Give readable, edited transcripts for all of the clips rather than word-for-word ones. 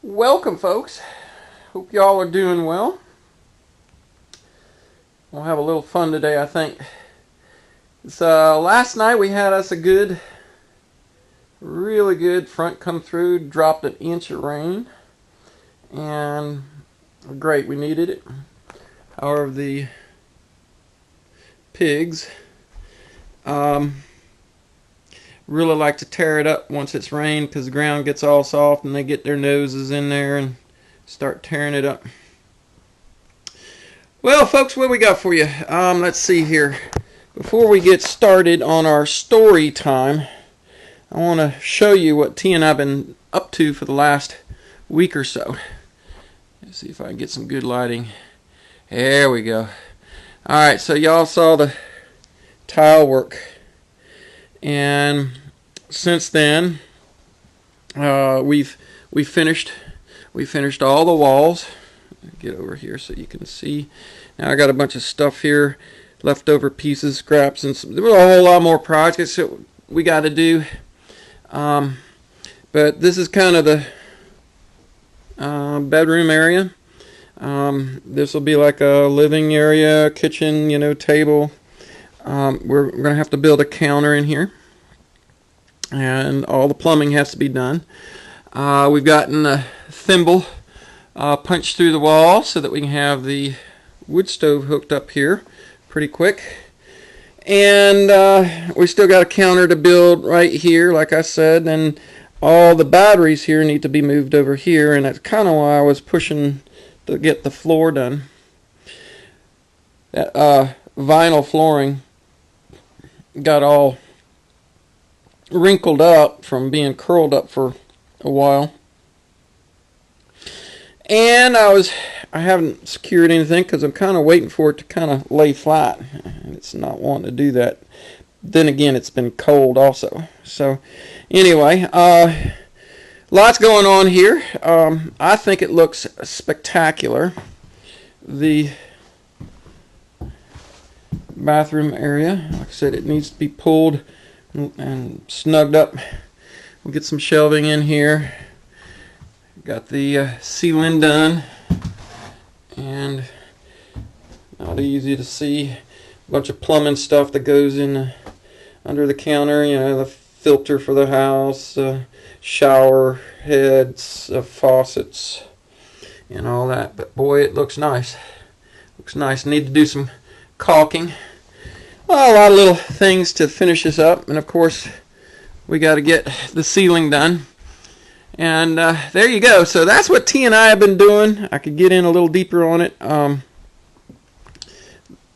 Welcome, folks. Hope y'all are doing well. We'll have a little fun today, I think. Last night we had us a good, really good front come through, dropped an inch of rain, and great, we needed it. However, the pigs really like to tear it up once it's rained because the ground gets all soft and they get their noses in there and start tearing it up. Well, folks, what we got for you? Let's see here. Before we get started on our story time, I want to show you what T and I have been up to for the last week or so. Let's see if I can get some good lighting. There we go. Alright, so y'all saw the tile work. And since then, we finished all the walls. Get over here so you can see. Now I got a bunch of stuff here, leftover pieces, scraps, and there were a whole lot more projects that we got to do. But this is kind of the bedroom area. This will be like a living area, kitchen, table. We're going to have to build a counter in here, and all the plumbing has to be done. We've gotten a thimble punched through the wall so that we can have the wood stove hooked up here pretty quick. And we still got a counter to build right here, like I said, and all the batteries here need to be moved over here, and that's kind of why I was pushing to get the floor done. That vinyl flooring got all wrinkled up from being curled up for a while, and I haven't secured anything because I'm kind of waiting for it to kind of lay flat, and it's not wanting to do that. Then again, it's been cold also. So anyway, lots going on here. I think it looks spectacular. The bathroom area, like I said, it needs to be pulled and snugged up. We'll get some shelving in here. Got the ceiling done, and not easy to see. A bunch of plumbing stuff that goes in under the counter, the filter for the house, shower heads, faucets, and all that. But boy, it looks nice. Looks nice. Need to do some caulking. Well, a lot of little things to finish this up, and of course we got to get the ceiling done. And there you go. So that's what T and I have been doing. I could get in a little deeper on it.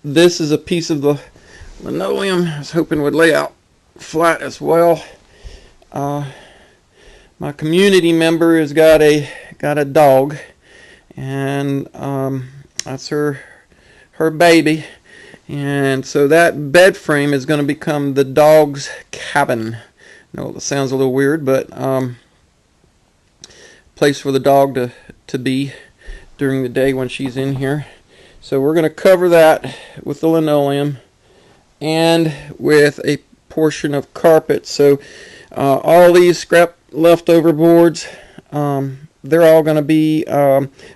This is a piece of the linoleum I was hoping would lay out flat as well. My community member has got a dog, and that's her baby. And so that bed frame is going to become the dog's cabin. No, it sounds a little weird, but place for the dog to be during the day when she's in here. So we're going to cover that with the linoleum and with a portion of carpet. So all these scrap leftover boards, they're all going to be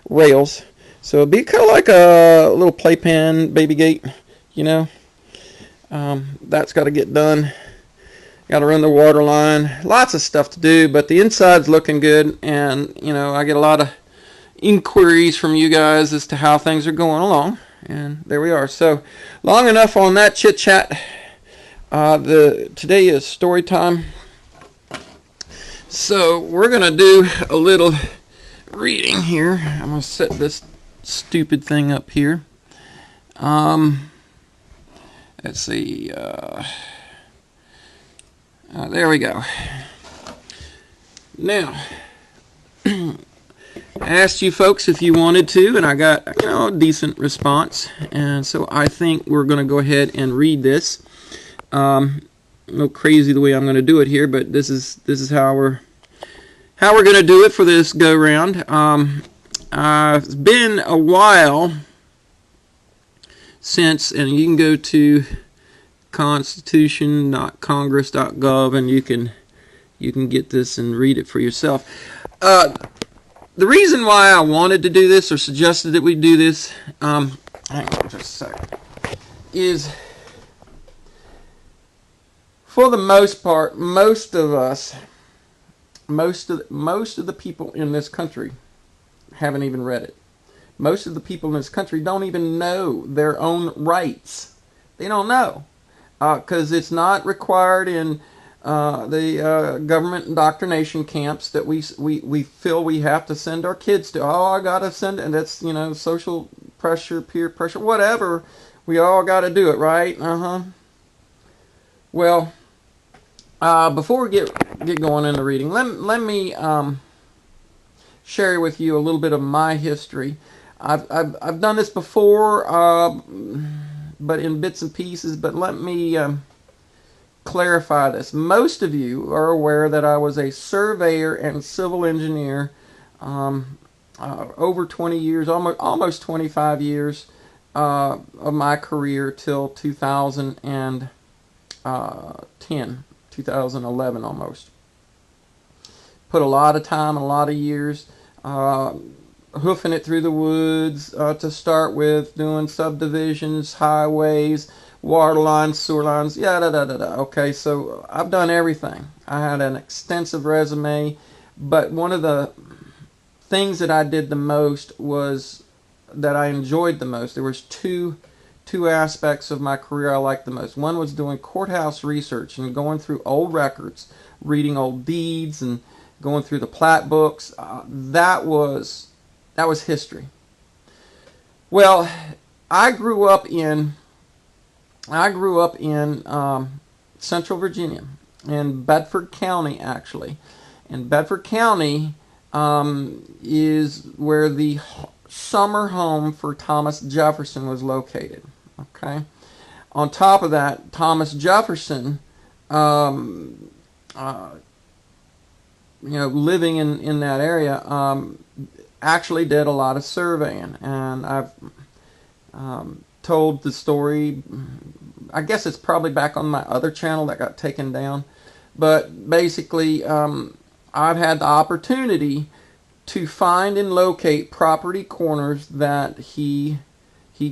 rails. So it'll be kind of like a little playpen, baby gate. That's got to get done. Got to run the water line. Lots of stuff to do, but the inside's looking good, and I get a lot of inquiries from you guys as to how things are going along, and there we are. So long enough on that chit chat. Today is story time, so we're gonna do a little reading here. I'm gonna set this stupid thing up here. Let's see. There we go. Now, I asked you folks if you wanted to, and I got a decent response, and so I think we're going to go ahead and read this. No crazy the way I'm going to do it here, but this is how we're going to do it for this go round. It's been a while since, and you can go to constitution.congress.gov and you can get this and read it for yourself. the reason why I wanted to do this or suggested that we do this, hang on just a second, is for the most part, most of us, most of the people in this country haven't even read it. Most of the people in this country don't even know their own rights. They don't know, because it's not required in the government indoctrination camps that we feel we have to send our kids to. Oh, I gotta send, and that's, you know, social pressure, peer pressure, whatever. We all got to do it, right? Well, before we get going into reading, let me share with you a little bit of my history. I've done this before, but in bits and pieces. But let me clarify this. Most of you are aware that I was a surveyor and civil engineer over 20 years, almost 25 years of my career till 2010, 2011 almost. Put a lot of time, a lot of years hoofing it through the woods to start with, doing subdivisions, highways, water lines, sewer lines, Okay, so I've done everything. I had an extensive resume, but one of the things that I did the most was that I enjoyed the most. There was two aspects of my career I liked the most. One was doing courthouse research and going through old records, reading old deeds, and going through the plat books. That was history. Well, I grew up in Central Virginia, in Bedford County, actually. And Bedford County is where the summer home for Thomas Jefferson was located. Okay. On top of that, Thomas Jefferson, living in that area, actually did a lot of surveying, and I've told the story. I guess it's probably back on my other channel that got taken down, but basically, I've had the opportunity to find and locate property corners that he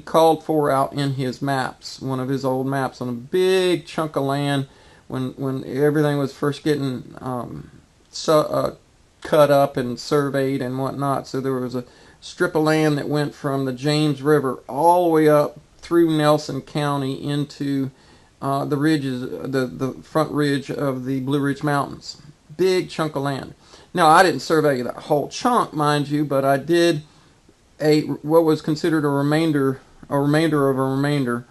called for out in his maps, one of his old maps, on a big chunk of land when everything was first getting cut up and surveyed and whatnot. So there was a strip of land that went from the James River all the way up through Nelson County into the ridges, the front ridge of the Blue Ridge Mountains. Big chunk of land. Now, I didn't survey that whole chunk, mind you, but I did what was considered a remainder of a remainder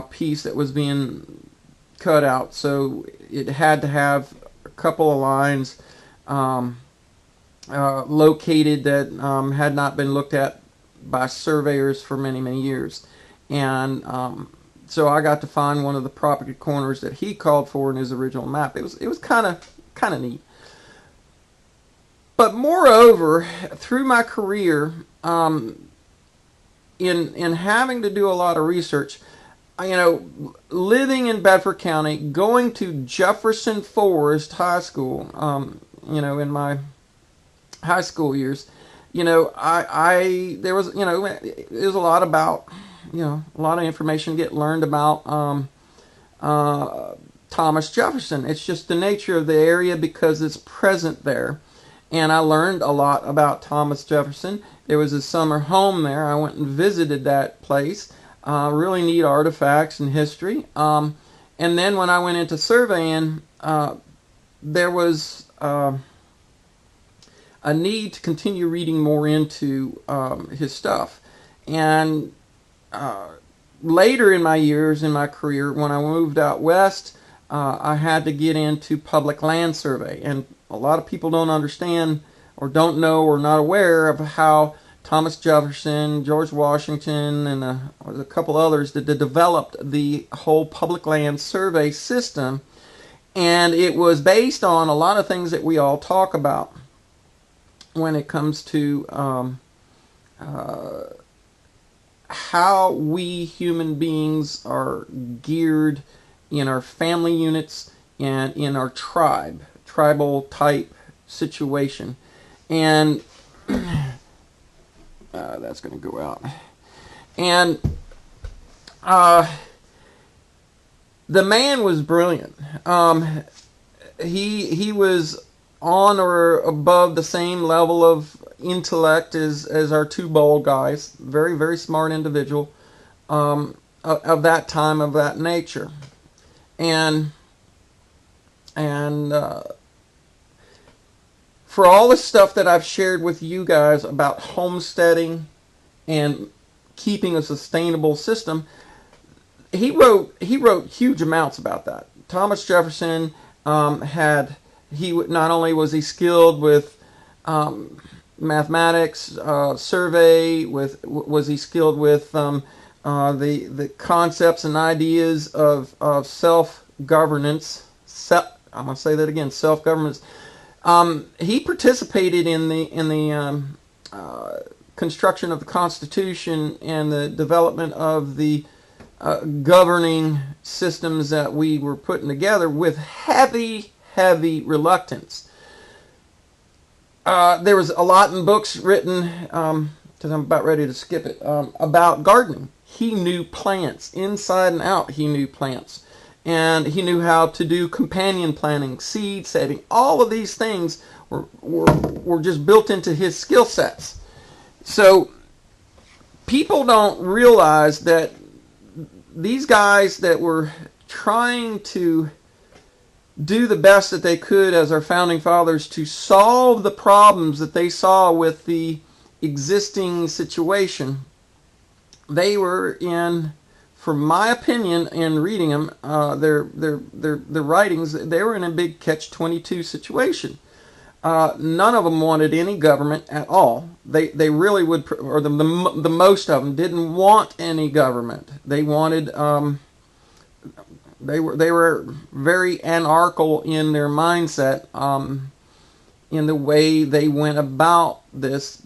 piece that was being cut out. So it had to have a couple of lines located that had not been looked at by surveyors for many, many years. And so I got to find one of the property corners that he called for in his original map. It was kind of neat. But moreover, through my career, in having to do a lot of research, living in Bedford County, going to Jefferson Forest High School, in my high school years, there was a lot about, a lot of information to get learned about Thomas Jefferson. It's just the nature of the area because it's present there. And I learned a lot about Thomas Jefferson. There was a summer home there. I went and visited that place. Really neat artifacts and history. And then when I went into surveying, there was a need to continue reading more into his stuff. And later in my years, in my career, when I moved out west, I had to get into public land survey. And a lot of people don't understand or don't know or not aware of how Thomas Jefferson, George Washington, and a couple others that developed the whole public land survey system. And it was based on a lot of things that we all talk about when it comes to how we human beings are geared in our family units and in our tribal type situation. And that's going to go out. And the man was brilliant. He was on or above the same level of intellect as our two bald guys. Very, very smart individual of that time, of that nature. And for all the stuff that I've shared with you guys about homesteading and keeping a sustainable system, he wrote huge amounts about that. Thomas Jefferson not only was he skilled with mathematics, survey, was he skilled with the concepts and ideas of self-governance. I'm going to say that again, self-governance. He participated in the construction of the Constitution and the development of the governing systems that we were putting together with heavy reluctance. There was a lot in books written, because I'm about ready to skip it, about gardening. He knew plants inside and out. He knew plants. And he knew how to do companion planting, seed setting. All of these things were just built into his skill sets. So people don't realize that these guys that were trying to do the best that they could as our founding fathers to solve the problems that they saw with the existing situation, they were in, from my opinion, in reading them, their writings, they were in a big catch-22 situation. None of them wanted any government at all. They really would, or the most of them didn't want any government. They wanted, they were very anarchical in their mindset, in the way they went about this,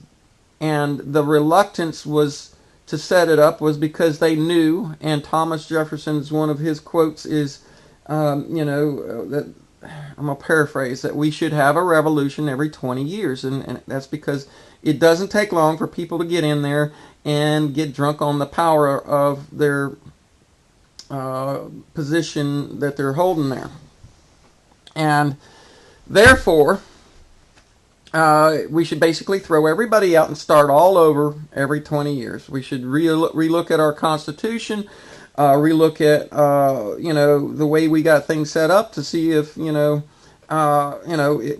and the reluctance was to set it up was because they knew, and Thomas Jefferson's one of his quotes is, that I'm going to paraphrase, that we should have a revolution every 20 years. And that's because it doesn't take long for people to get in there and get drunk on the power of their position that they're holding there. And therefore, we should basically throw everybody out and start all over every 20 years. We should relook at our Constitution, relook at the way we got things set up to see if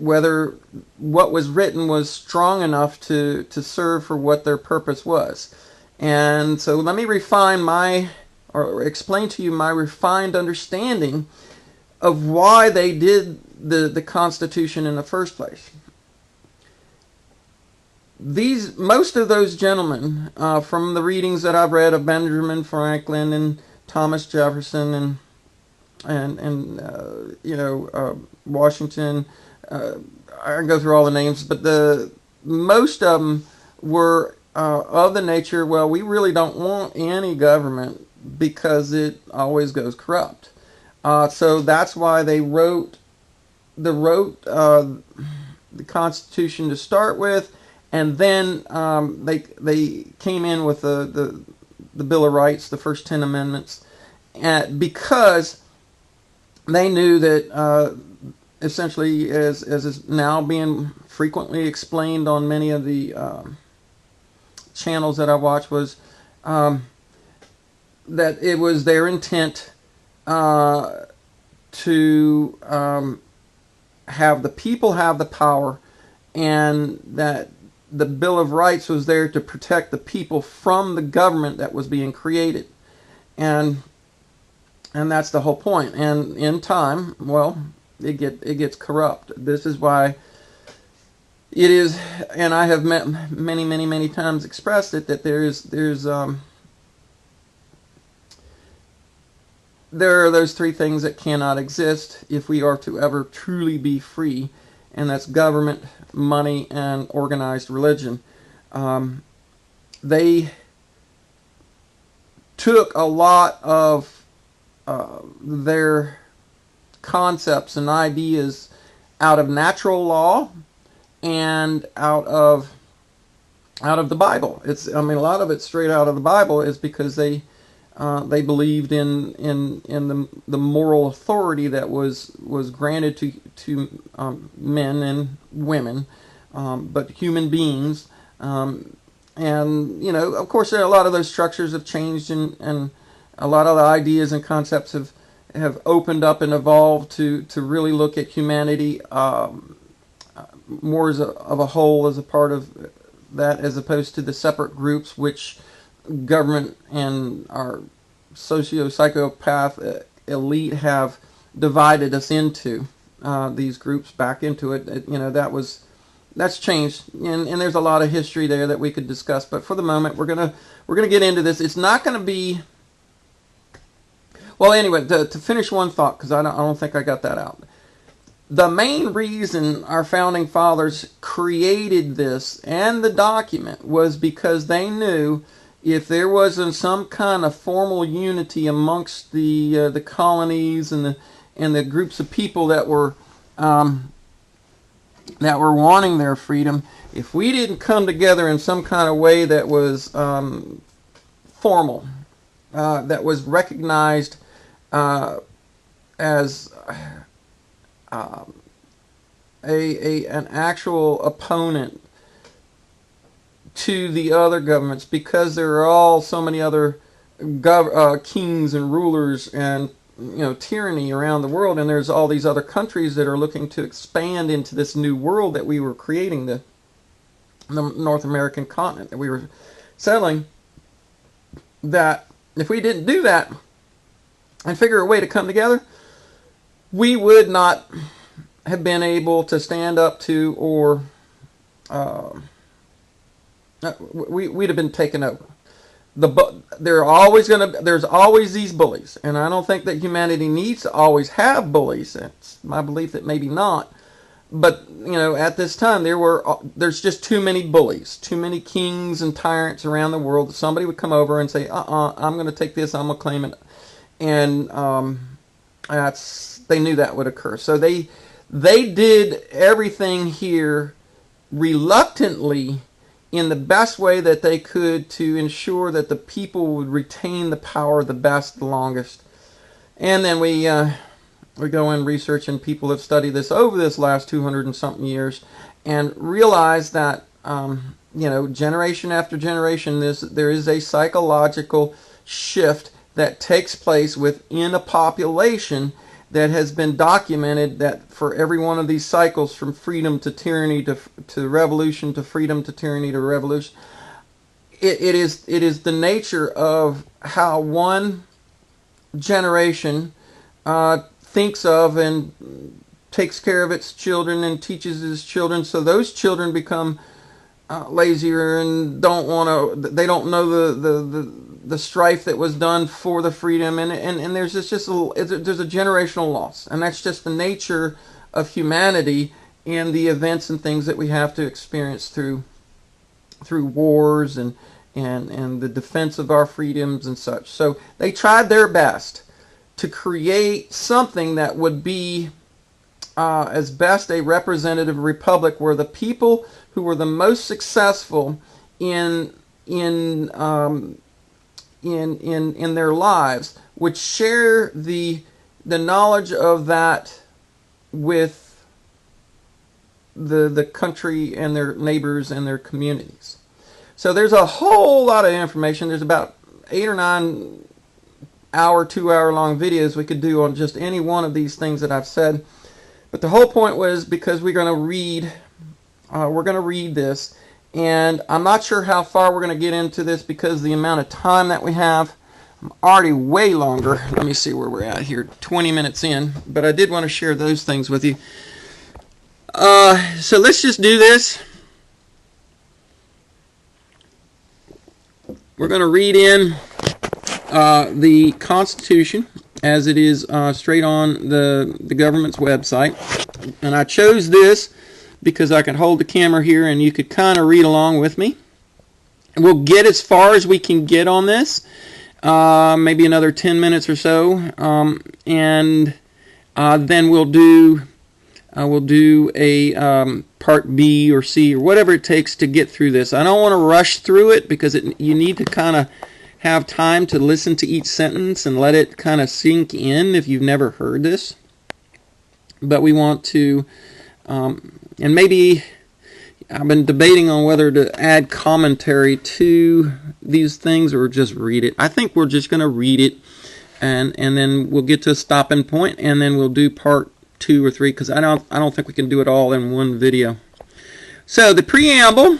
whether what was written was strong enough to serve for what their purpose was. And so let me explain to you my refined understanding of why they did the Constitution in the first place. Most of those gentlemen, from the readings that I've read of Benjamin Franklin and Thomas Jefferson and Washington, I can go through all the names, but most of them were of the nature, well, we really don't want any government because it always goes corrupt. So that's why they wrote the Constitution to start with. And then they came in with the Bill of Rights, the first 10 amendments, because they knew that essentially, as is now being frequently explained on many of the channels that I watch, was that it was their intent to have the people have the power, and that the Bill of Rights was there to protect the people from the government that was being created. And that's the whole point. And in time, well, it gets corrupt. This is why it is, and I have many times expressed it, that there are those three things that cannot exist if we are to ever truly be free, and that's government, money, and organized religion. They took a lot of their concepts and ideas out of natural law and out of out of the Bible. I mean, a lot of it straight out of the Bible is because they believed in the moral authority that was granted to men and women, but human beings. And of course, a lot of those structures have changed, and a lot of the ideas and concepts have opened up and evolved to really look at humanity more of a whole, as a part of that, as opposed to the separate groups which government and our socio-psychopath elite have divided us into. These groups back into it. That's changed, and there's a lot of history there that we could discuss. But for the moment, we're gonna get into this. It's not gonna be, well, anyway. To finish one thought, because I don't think I got that out. The main reason our founding fathers created this and the document was because they knew if there wasn't some kind of formal unity amongst the colonies and the groups of people that were wanting their freedom, if we didn't come together in some kind of way that was formal, that was recognized as an actual opponent to the other governments, because there are all so many other kings and rulers and tyranny around the world, and there's all these other countries that are looking to expand into this new world that we were creating, the North American continent that we were settling. That if we didn't do that and figure a way to come together, we would not have been able to stand up to, or we'd have been taken over. There's always these bullies, and I don't think that humanity needs to always have bullies. It's my belief that maybe not, but at this time there's just too many bullies, too many kings and tyrants around the world. Somebody would come over and say, I'm going to take this, I'm going to claim it, and they knew that would occur. So they did everything here reluctantly, in the best way that they could, to ensure that the people would retain the power the best, the longest. And then we go in research, and people have studied this over this last 200 and something years, and realize that generation after generation, there is a psychological shift that takes place within a population that has been documented, that for every one of these cycles, from freedom to tyranny to revolution to freedom to tyranny to revolution, it is the nature of how one generation thinks of and takes care of its children and teaches its children. So those children become lazier and they don't know the strife that was done for the freedom, and there's there's a generational loss, and that's just the nature of humanity and the events and things that we have to experience through wars and the defense of our freedoms and such. So they tried their best to create something that would be as best a representative republic, where the people who were the most successful in their lives would share the knowledge of that with the country and their neighbors and their communities. So there's a whole lot of information. There's about 8 or 9 hour, 2 hour long videos we could do on just any one of these things that I've said. But the whole point was, because we're going to read this, and I'm not sure how far we're going to get into this because the amount of time that we have. I'm already way longer. Let me see where we're at here. 20 minutes in. But I did want to share those things with you. So let's just do this. We're going to read in the Constitution as it is straight on the government's website. And I chose this because I can hold the camera here and you could kind of read along with me. We'll get as far as we can get on this, maybe another 10 minutes or so, and then we'll do I will do a part B or C or whatever it takes to get through this. I don't want to rush through it because you need to kind of have time to listen to each sentence and let it kind of sink in if you've never heard this. But we want to, and maybe I've been debating on whether to add commentary to these things or just read it. I think we're just going to read it, and then we'll get to a stopping point, and then we'll do part 2 or 3 because I don't think we can do it all in one video. So the preamble,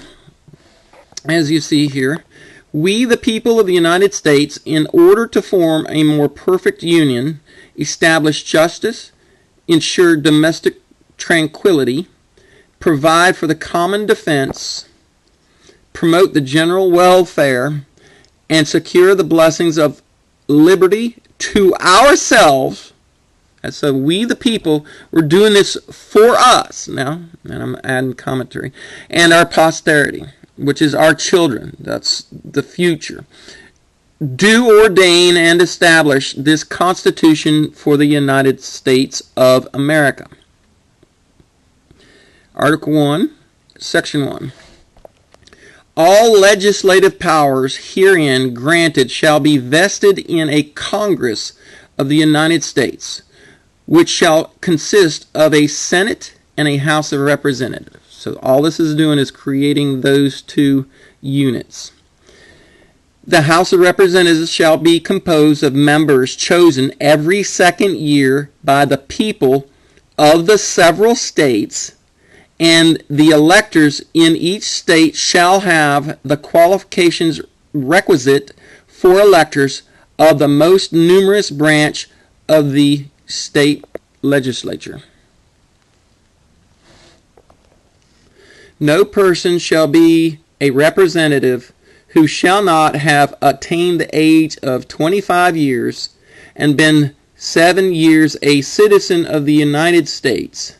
as you see here, we the people of the United States, in order to form a more perfect union, establish justice, ensure domestic tranquility, provide for the common defense, promote the general welfare, and secure the blessings of liberty to ourselves. And so we the people, we're doing this for us now, and I'm adding commentary, and our posterity, which is our children. That's the future. Do ordain and establish this Constitution for the United States of America. Article 1, Section 1. All legislative powers herein granted shall be vested in a Congress of the United States, which shall consist of a Senate and a House of Representatives. So all this is doing is creating those two units. The House of Representatives shall be composed of members chosen every second year by the people of the several states, and the electors in each state shall have the qualifications requisite for electors of the most numerous branch of the state legislature. No person shall be a representative who shall not have attained the age of 25 years and been 7 years a citizen of the United States,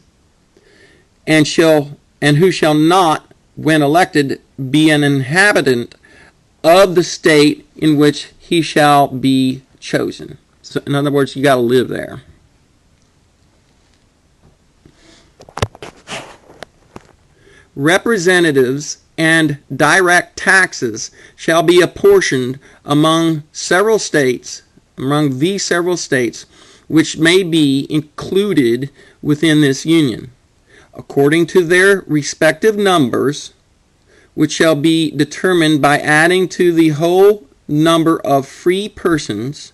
and who shall not, when elected, be an inhabitant of the state in which he shall be chosen. So, in other words, you got to live there. Representatives and direct taxes shall be apportioned among the several states, which may be included within this union, according to their respective numbers, which shall be determined by adding to the whole number of free persons,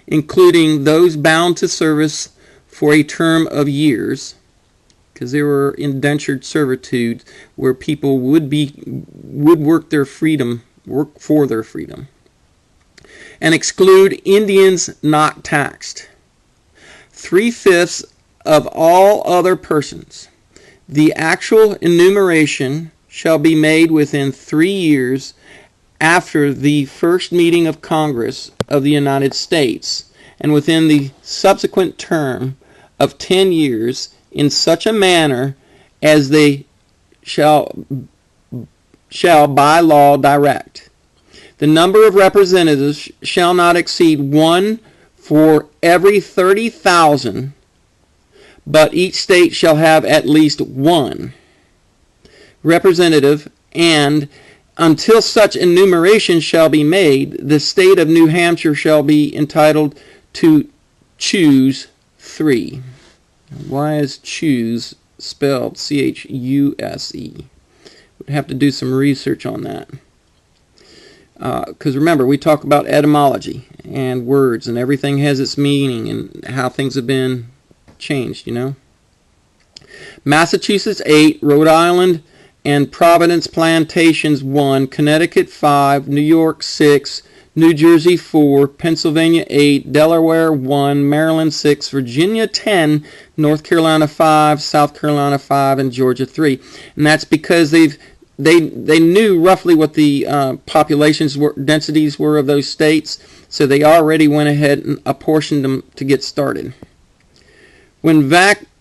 including those bound to service for a term of years, because there were indentured servitude where people would work for their freedom, and exclude Indians not taxed. 3/5 of all other persons. The actual enumeration shall be made within 3 years after the first meeting of Congress of the United States, and within the subsequent term of 10 years, in such a manner as they shall by law direct. The number of representatives shall not exceed 1 for every 30,000, but each state shall have at least 1 representative, and until such enumeration shall be made, the state of New Hampshire shall be entitled to choose 3. Why is choose spelled C-H-U-S-E? We'd have to do some research on that. Because remember, we talk about etymology and words, and everything has its meaning and how things have been changed, you know. Massachusetts 8, Rhode Island and Providence Plantations 1, Connecticut 5, New York 6, New Jersey 4, Pennsylvania 8, Delaware 1, Maryland 6, Virginia 10, North Carolina 5, South Carolina 5, and Georgia 3. And that's because they knew roughly what the densities were of those states, so they already went ahead and apportioned them to get started. When vacancies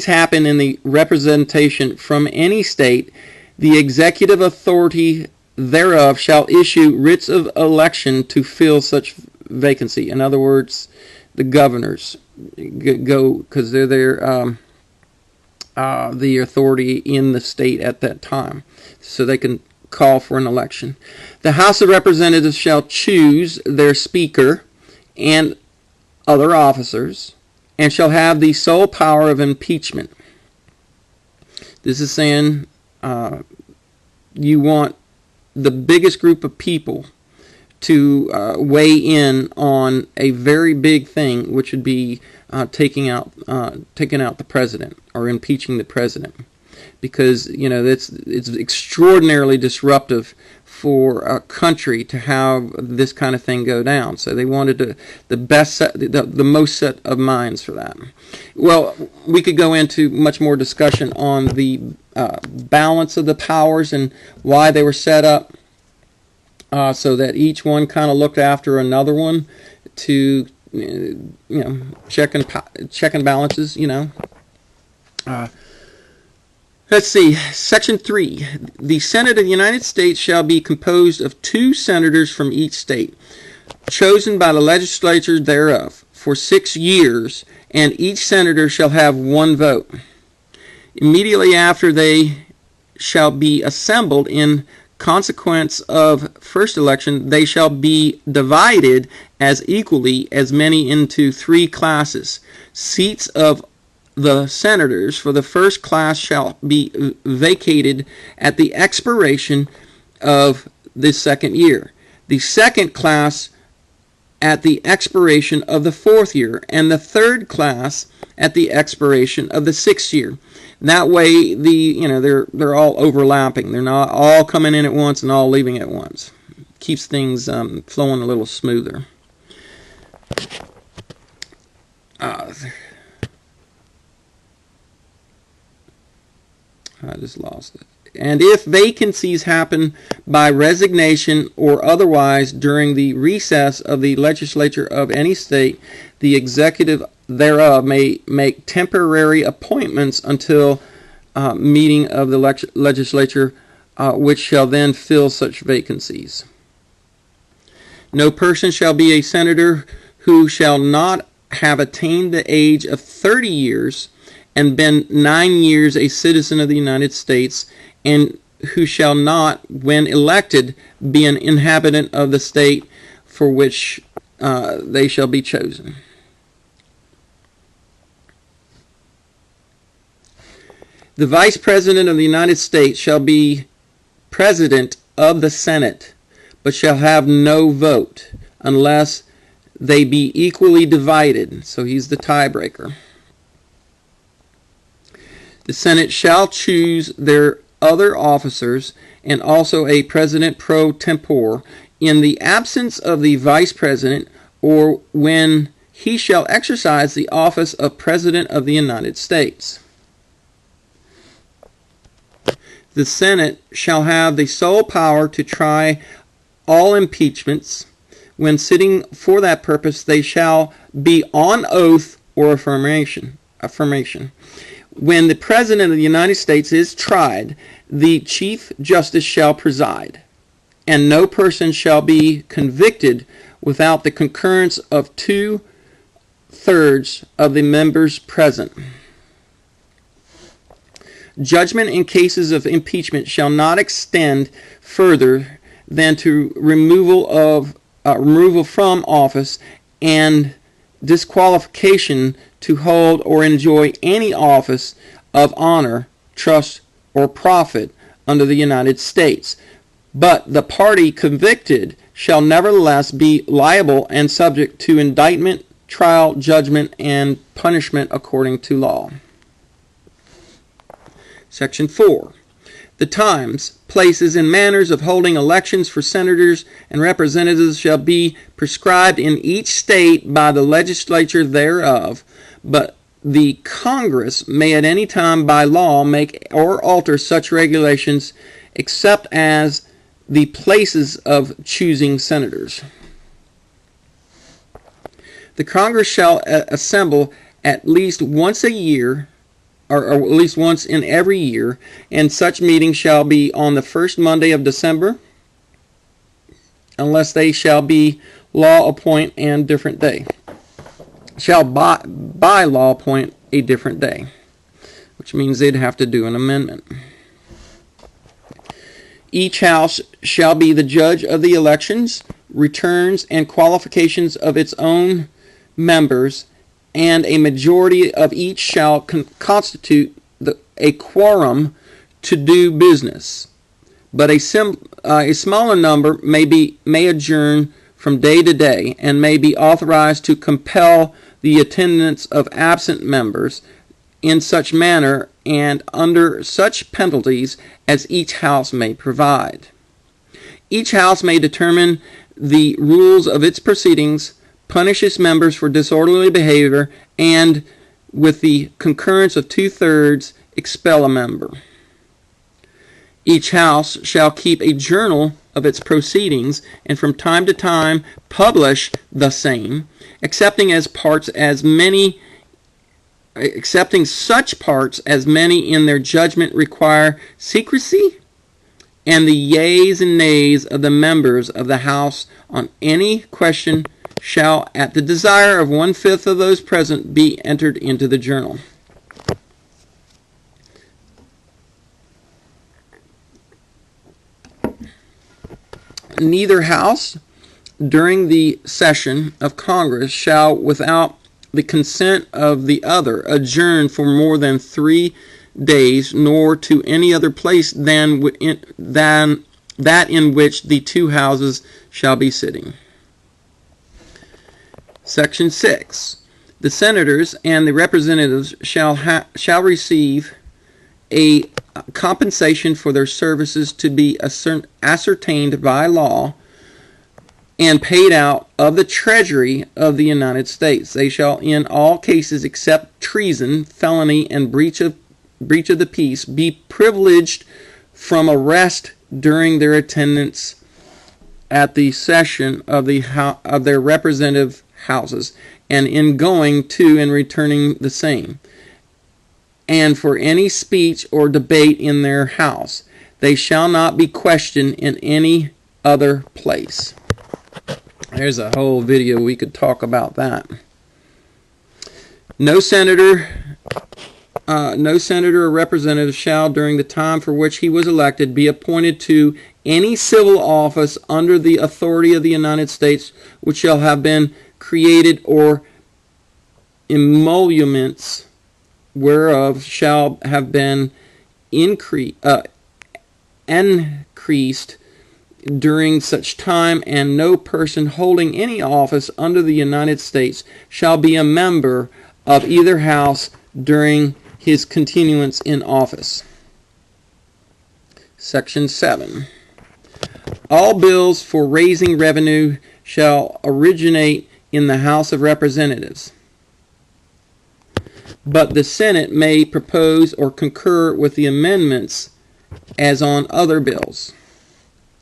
happen in the representation from any state, the executive authority thereof shall issue writs of election to fill such vacancy. In other words, the governors go, because they're the authority in the state at that time, so they can call for an election. The House of Representatives shall choose their speaker and other officers, and shall have the sole power of impeachment. This is saying you want the biggest group of people to weigh in on a very big thing, which would be taking out the president, or impeaching the president, because it's extraordinarily disruptive for a country to have this kind of thing go down. So they wanted the most set of minds for that. Well, we could go into much more discussion on the balance of the powers and why they were set up, so that each one kind of looked after another one to check and balances. Let's see, Section 3. The Senate of the United States shall be composed of 2 senators from each state, chosen by the legislature thereof, for 6 years, and each senator shall have 1 vote. Immediately after they shall be assembled, in consequence of first election, they shall be divided as equally as many into 3 classes. Seats of the senators for the first class shall be vacated at the expiration of the 2nd year, the second class at the expiration of the 4th year, and the third class at the expiration of the 6th year. That way, they're all overlapping. They're not all coming in at once and all leaving at once. Keeps things flowing a little smoother. I just lost it. And if vacancies happen by resignation or otherwise during the recess of the legislature of any state, the executive thereof may make temporary appointments until meeting of the legislature, which shall then fill such vacancies. No person shall be a senator who shall not have attained the age of 30 years and been 9 years a citizen of the United States, and who shall not, when elected, be an inhabitant of the state for which they shall be chosen. The Vice President of the United States shall be President of the Senate, but shall have no vote, unless they be equally divided. So he's the tiebreaker. The Senate shall choose their other officers, and also a president pro tempore, in the absence of the vice president, or when he shall exercise the office of President of the United States. The Senate shall have the sole power to try all impeachments. When sitting for that purpose, they shall be on oath or affirmation. When the President of the United States is tried, the Chief Justice shall preside, and no person shall be convicted without the concurrence of 2/3 of the members present. Judgment in cases of impeachment shall not extend further than to removal from office and disqualification to hold or enjoy any office of honor, trust, or profit under the United States. But the party convicted shall nevertheless be liable and subject to indictment, trial, judgment, and punishment according to law. Section 4. The times, places, and manners of holding elections for senators and representatives shall be prescribed in each state by the legislature thereof, but the Congress may at any time by law make or alter such regulations, except as the places of choosing senators. The Congress shall assemble at least once a year, or at least once in every year, and such meeting shall be on the first Monday of December, unless they shall be law appoint and different day. shall by law appoint a different day, which means they'd have to do an amendment. Each house shall be the judge of the elections, returns, and qualifications of its own members, and a majority of each shall constitute a quorum to do business. But a smaller number may adjourn from day to day, and may be authorized to compel the attendance of absent members in such manner and under such penalties as each house may provide. Each house may determine the rules of its proceedings, punish its members for disorderly behavior, and, with the concurrence of 2/3, expel a member. Each house shall keep a journal of its proceedings, and from time to time publish the same, accepting such parts as many in their judgment require secrecy, and the yeas and nays of the members of the house on any question shall, at the desire of 1/5 of those present, be entered into the journal. Neither house during the session of Congress shall, without the consent of the other, adjourn for more than 3 days, nor to any other place than that in which the two houses shall be sitting. Section 6. The senators and the representatives shall receive a compensation for their services to be ascertained by law and paid out of the Treasury of the United States. They shall, in all cases except treason, felony, and breach of the peace, be privileged from arrest during their attendance at the session of their representative houses, and in going to and returning the same, and for any speech or debate in their house. They shall not be questioned in any other place. There's a whole video we could talk about that. No senator or representative shall, during the time for which he was elected, be appointed to any civil office under the authority of the United States, which shall have been created, or emoluments whereof shall have been increased during such time, and no person holding any office under the United States shall be a member of either house during his continuance in office. Section 7. All bills for raising revenue shall originate in the House of Representatives, but the Senate may propose or concur with the amendments as on other bills.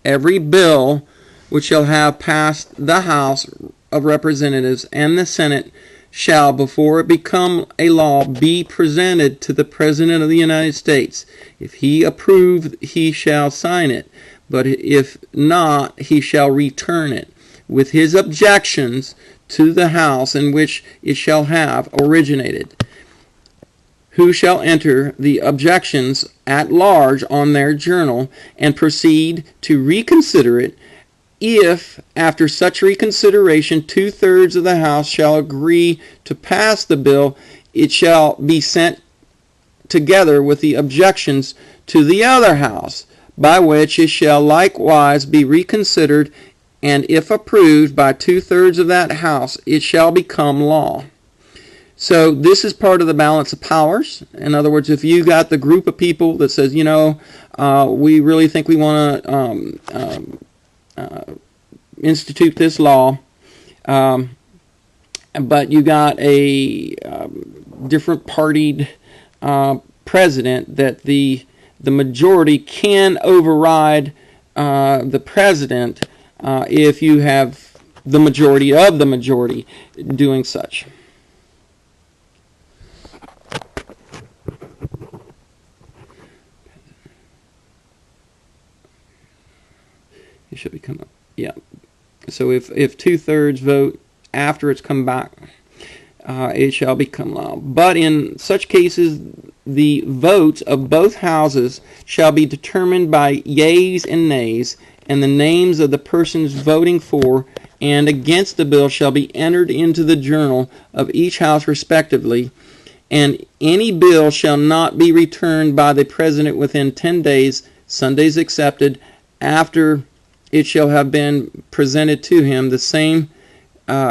Every bill which shall have passed the House of Representatives and the Senate shall, before it become a law, be presented to the President of the United States. If he approve, he shall sign it, but if not, he shall return it, with his objections, to the House in which it shall have originated, who shall enter the objections at large on their journal, and proceed to reconsider it. If, after such reconsideration, 2/3 of the House shall agree to pass the bill, it shall be sent together with the objections to the other House, by which it shall likewise be reconsidered, and if approved by 2/3 of that House, it shall become law. So this is part of the balance of powers. In other words, if you got the group of people that says, we really think we want to institute this law, but you got a different partied president, that the majority can override the president if you have the majority of the majority doing such. It should become So if 2/3 vote after it's come back, it shall become law. But in such cases, the votes of both houses shall be determined by yeas and nays, and the names of the persons voting for and against the bill shall be entered into the journal of each house respectively, and any bill shall not be returned by the President within 10 days, Sundays excepted, after it shall have been presented to him. The same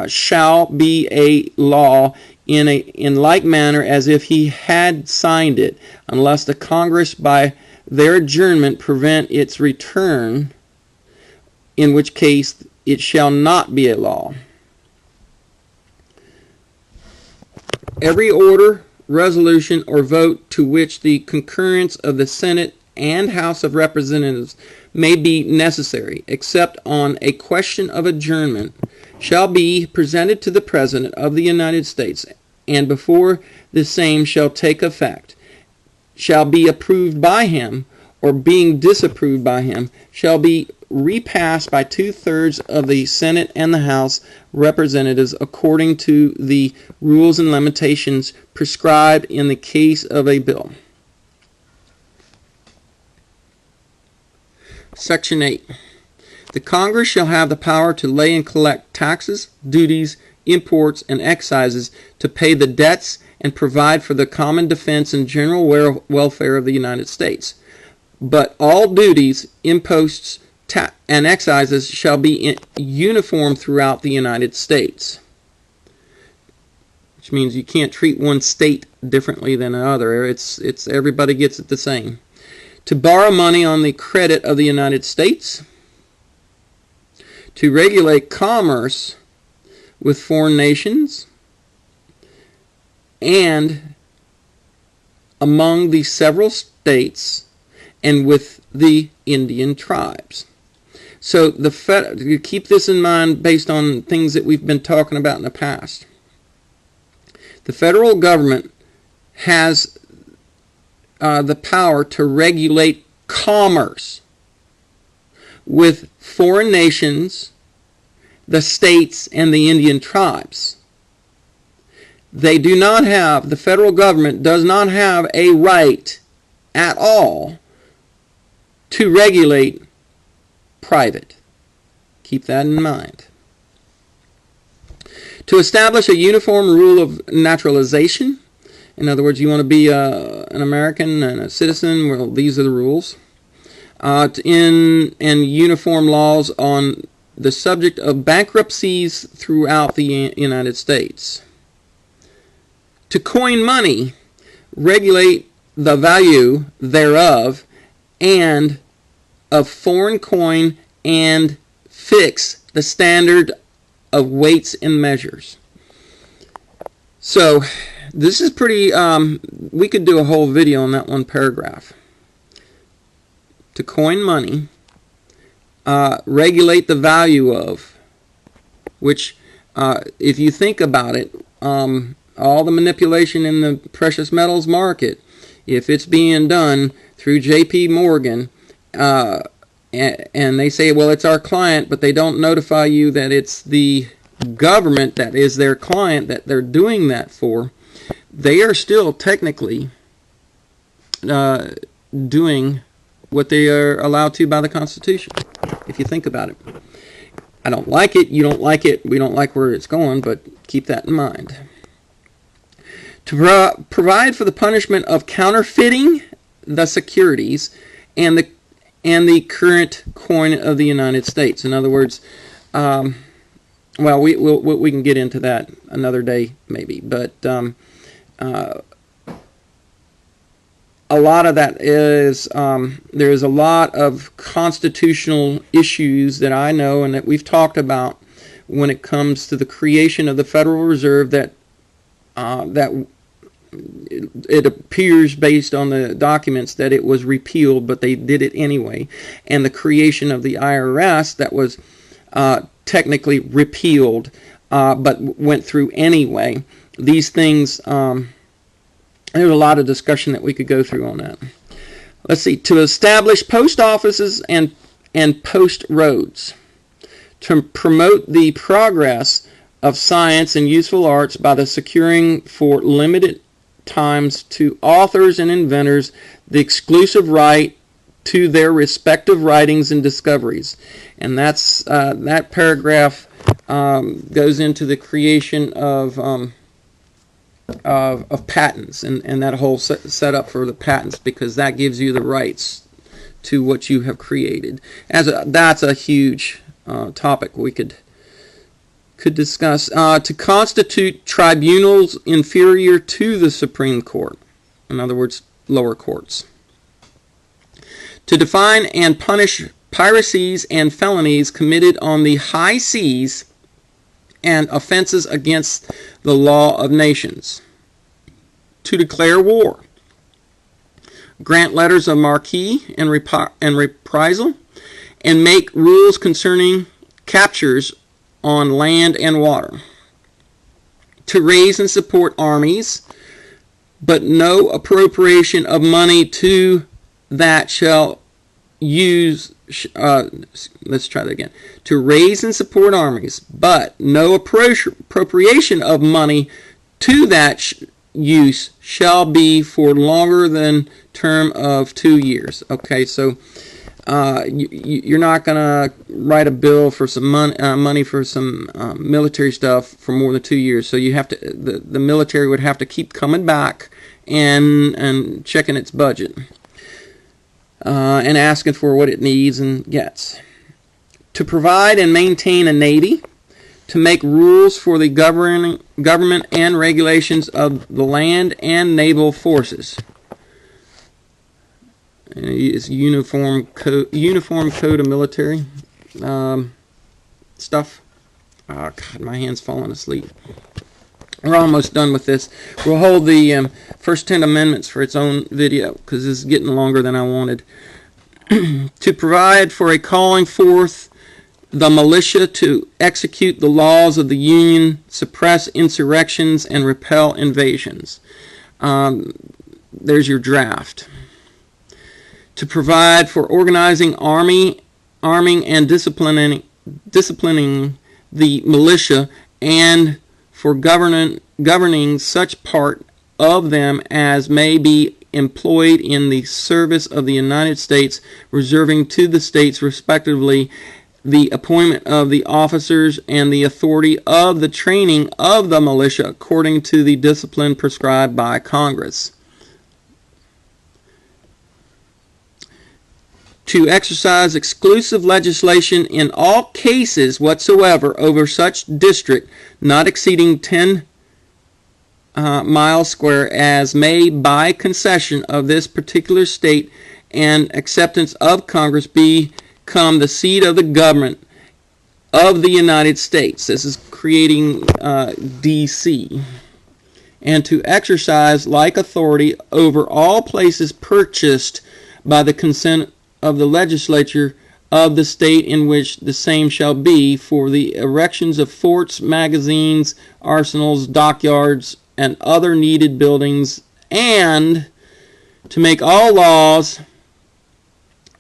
shall be a law in like manner as if he had signed it, unless the Congress by their adjournment prevent its return, in which case it shall not be a law. Every order, resolution, or vote to which the concurrence of the Senate and House of Representatives may be necessary, except on a question of adjournment, shall be presented to the President of the United States, and before the same shall take effect, shall be approved by him, or being disapproved by him, shall be repassed by 2/3 of the Senate and the House Representatives according to the rules and limitations prescribed in the case of a bill. Section 8. The Congress shall have the power to lay and collect taxes, duties, imports, and excises, to pay the debts and provide for the common defense and general welfare of the United States. But all duties, imposts, and excises shall be uniform throughout the United States, which means you can't treat one state differently than another. It's everybody gets it the same. To borrow money on the credit of the United States, to regulate commerce with foreign nations and among the several states and with the Indian tribes. So you keep this in mind based on things that we've been talking about in the past. The federal government has the power to regulate commerce with foreign nations, the states, and the Indian tribes. They do not have, the federal government does not have a right at all to regulate private. Keep that in mind. To establish a uniform rule of naturalization. In other words, you want to be an American and a citizen, well, these are the rules. And uniform laws on the subject of bankruptcies throughout the United States. To coin money, regulate the value thereof and of foreign coin and fix the standard of weights and measures. So this is pretty, we could do a whole video on that one paragraph. To coin money, regulate the value of, which if you think about it, all the manipulation in the precious metals market, if it's being done through J.P. Morgan, and they say, well, it's our client, but they don't notify you that it's the government that is their client that they're doing that for, they are still technically doing what they are allowed to by the Constitution, if you think about it. I don't like it, you don't like it, we don't like where it's going, but keep that in mind. To provide for the punishment of counterfeiting the securities and the current coin of the United States. In other words, well, we can get into that another day maybe, but a lot of that is, there's a lot of constitutional issues that I know and that we've talked about when it comes to the creation of the Federal Reserve that it appears based on the documents that it was repealed, but they did it anyway, and the creation of the IRS that was technically repealed but went through anyway. These things, there's a lot of discussion that we could go through on that. Let's see. To establish post offices and post roads. To promote the progress of science and useful arts by the securing for limited times to authors and inventors the exclusive right to their respective writings and discoveries. And that's that paragraph goes into the creation of patents and that whole setup for the patents, because that gives you the rights to what you have created. That's a huge topic we could discuss. To constitute tribunals inferior to the Supreme Court, in other words, lower courts. To define and punish piracies and felonies committed on the high seas and offenses against the law of nations. To declare war. Grant letters of marque and reprisal, and make rules concerning captures on land and water. To raise and support armies, but no appropriation of money to that shall use, let's try that again. To raise and support armies, but no appropriation of money to that use shall be for longer than term of 2 years. Okay, so you're not going to write a bill for some money for some military stuff for more than 2 years. So you have to, the military would have to keep coming back and checking its budget and asking for what it needs and gets. To provide and maintain a navy, to make rules for the government and regulations of the land and naval forces. It's uniform code of military stuff. Oh God, my hand's falling asleep. We're almost done with this. We'll hold the first 10 amendments for its own video, because this is getting longer than I wanted. To provide for a calling forth the militia to execute the laws of the Union, suppress insurrections, and repel invasions. There's your draft. To provide for organizing arming and disciplining the militia, and for governing such part of them as may be employed in the service of the United States, reserving to the states respectively the appointment of the officers and the authority of the training of the militia according to the discipline prescribed by Congress. To exercise exclusive legislation in all cases whatsoever over such district not exceeding 10 miles square as may by concession of this particular state and acceptance of Congress become the seat of the government of the United States. This is creating D.C. And to exercise like authority over all places purchased by the consent of the legislature of the state in which the same shall be, for the erections of forts, magazines, arsenals, dockyards, and other needed buildings, and to make all laws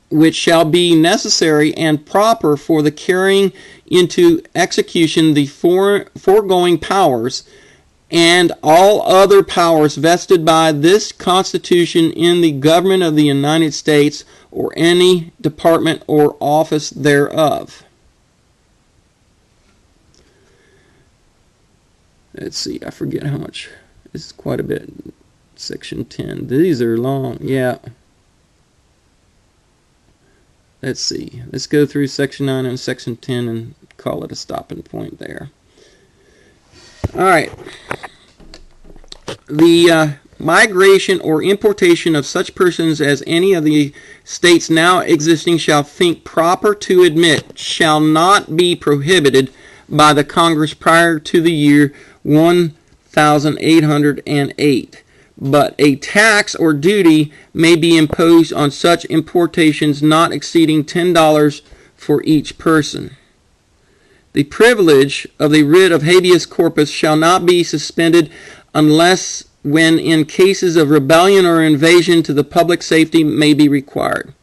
which shall be necessary and proper for the carrying into execution the foregoing powers, and all other powers vested by this Constitution in the government of the United States, or any department or office thereof. Let's see, I forget how much. This is quite a bit. Section 10. These are long. Yeah. Let's see. Let's go through Section 9 and Section 10 and call it a stopping point there. Alright. The migration or importation of such persons as any of the states now existing shall think proper to admit shall not be prohibited by the Congress prior to the year 1808, but a tax or duty may be imposed on such importations not exceeding $10 for each person. The privilege of the writ of habeas corpus shall not be suspended unless when in cases of rebellion or invasion to the public safety may be required.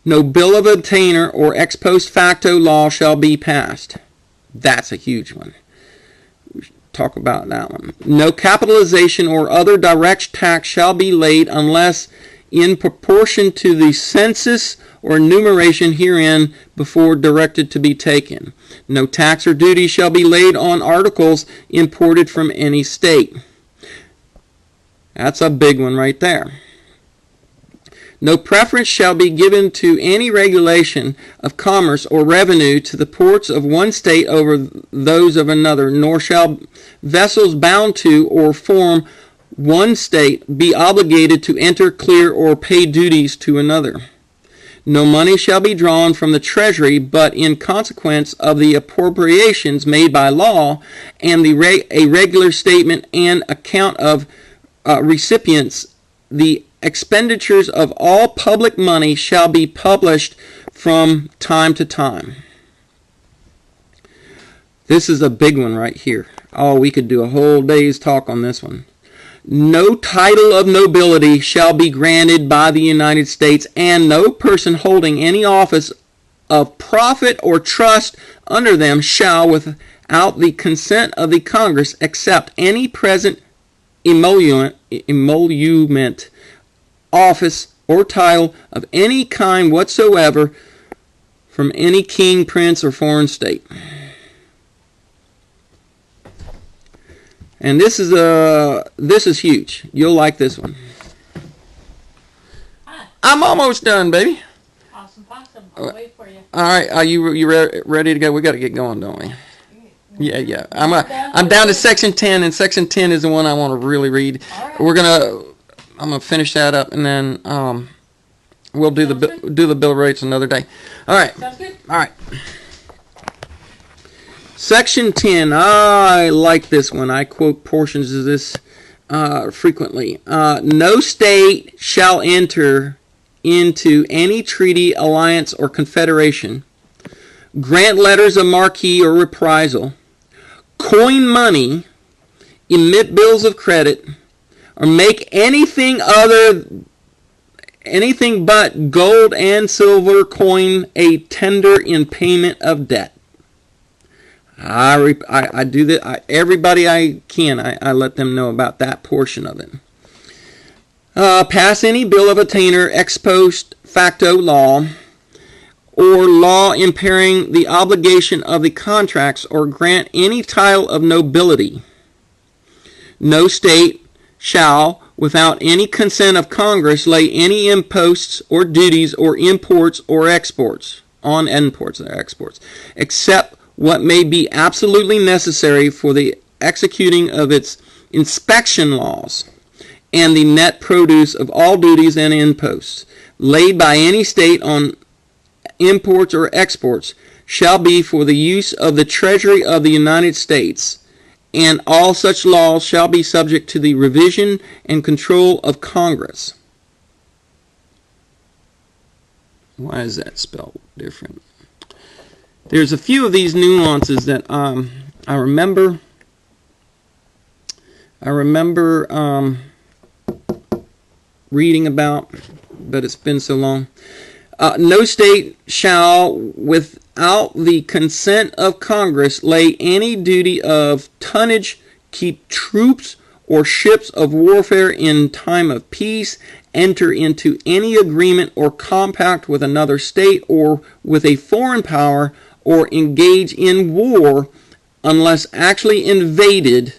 No bill of attainder or ex post facto law shall be passed. That's a huge one. talk about that one. No capitalization or other direct tax shall be laid unless in proportion to the census or enumeration herein before directed to be taken. No tax or duty shall be laid on articles imported from any state. That's a big one right there. No preference shall be given to any regulation of commerce or revenue to the ports of one state over those of another, nor shall vessels bound to or form one state be obligated to enter, clear, or pay duties to another. No money shall be drawn from the treasury, but in consequence of the appropriations made by law and a regular statement and account of recipients, the expenditures of all public money shall be published from time to time. This is a big one right here. Oh, we could do a whole day's talk on this one. No title of nobility shall be granted by the United States, and no person holding any office of profit or trust under them shall, without the consent of the Congress, accept any present emolument, office, or title of any kind whatsoever from any king, prince, or foreign state. And this is huge. You'll like this one. Hi. I'm almost done, baby. Awesome possum. I'll wait for you. All right, are you ready to go? We got to get going, don't we? Yeah. I'm down to section 10, and section 10 is the one I want to really read. All right. I'm gonna finish that up, and then we'll do the bill of rates another day. All right. Sounds good. All right. Section 10. I like this one. I quote portions of this frequently. No state shall enter into any treaty, alliance, or confederation, grant letters of marque or reprisal, coin money, emit bills of credit, or make anything but gold and silver coin a tender in payment of debt. I do that. Everybody I can, I let them know about that portion of it. Pass any bill of attainder ex post facto law, or law impairing the obligation of the contracts, or grant any title of nobility. No state shall, without any consent of Congress, lay any imposts or duties or imports or exports on imports or exports, except what may be absolutely necessary for the executing of its inspection laws, and the net produce of all duties and imposts laid by any state on imports or exports shall be for the use of the Treasury of the United States, and all such laws shall be subject to the revision and control of Congress. Why is that spelled different? There's a few of these nuances that I remember reading about, but it's been so long. No state shall, without the consent of Congress, lay any duty of tonnage, keep troops or ships of warfare in time of peace, enter into any agreement or compact with another state or with a foreign power, or engage in war unless actually invaded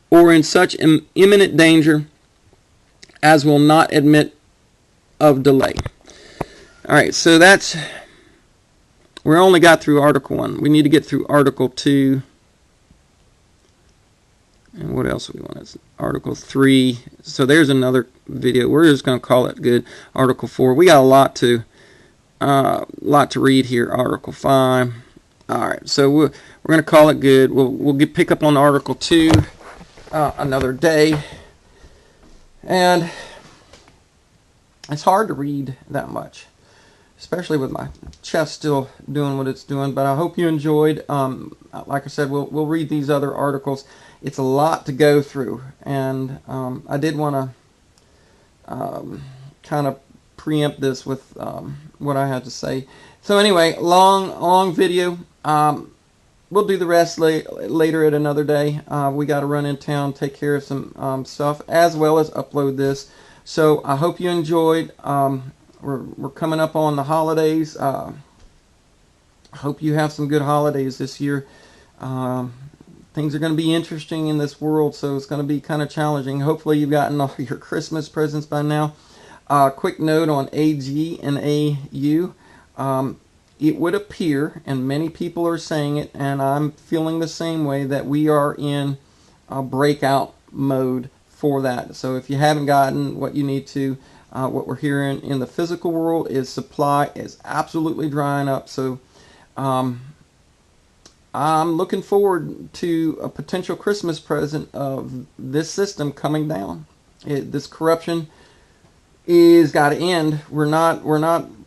or in such imminent danger as will not admit of delay. All right, so we only got through Article 1. We need to get through Article 2. And what else we want? Article 3. So there's another video. We're just going to call it good. Article 4. We got a lot to read here. Article 5. All right, so we're going to call it good. We'll pick up on Article 2 another day. And it's hard to read that much, especially with my chest still doing what it's doing. But I hope you enjoyed. Like I said, we'll read these other articles. It's a lot to go through, and I did want to kind of preempt this with what I had to say. So anyway, long video. we'll do the rest later at another day. We got to run in town, take care of some stuff, as well as upload this. So I hope you enjoyed. We're coming up on the holidays. I hope you have some good holidays this year. Things are going to be interesting in this world, so it's going to be kind of challenging. Hopefully you've gotten all your Christmas presents by now. Quick note on AG and AU. It would appear, and many people are saying it, and I'm feeling the same way, that we are in a breakout mode for that. So if you haven't gotten what you need to, what we're hearing in the physical world is supply is absolutely drying up. So I'm looking forward to a potential Christmas present of this system coming down. This corruption is got to end. We're not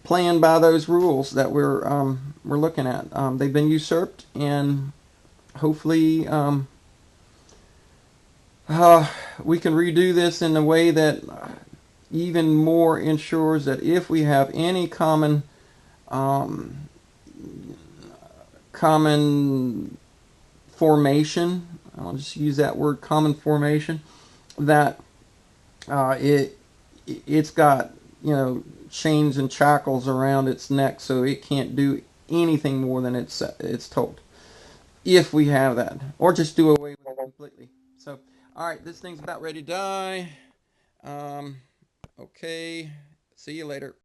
playing by those rules that we're looking at. They've been usurped, and hopefully we can redo this in a way that even more ensures that if we have any common formation, I'll just use that word, common formation, that it's got, chains and shackles around its neck, so it can't do anything more than it's told. If we have that, or just do away with it completely. So, all right, this thing's about ready to die. Okay, see you later.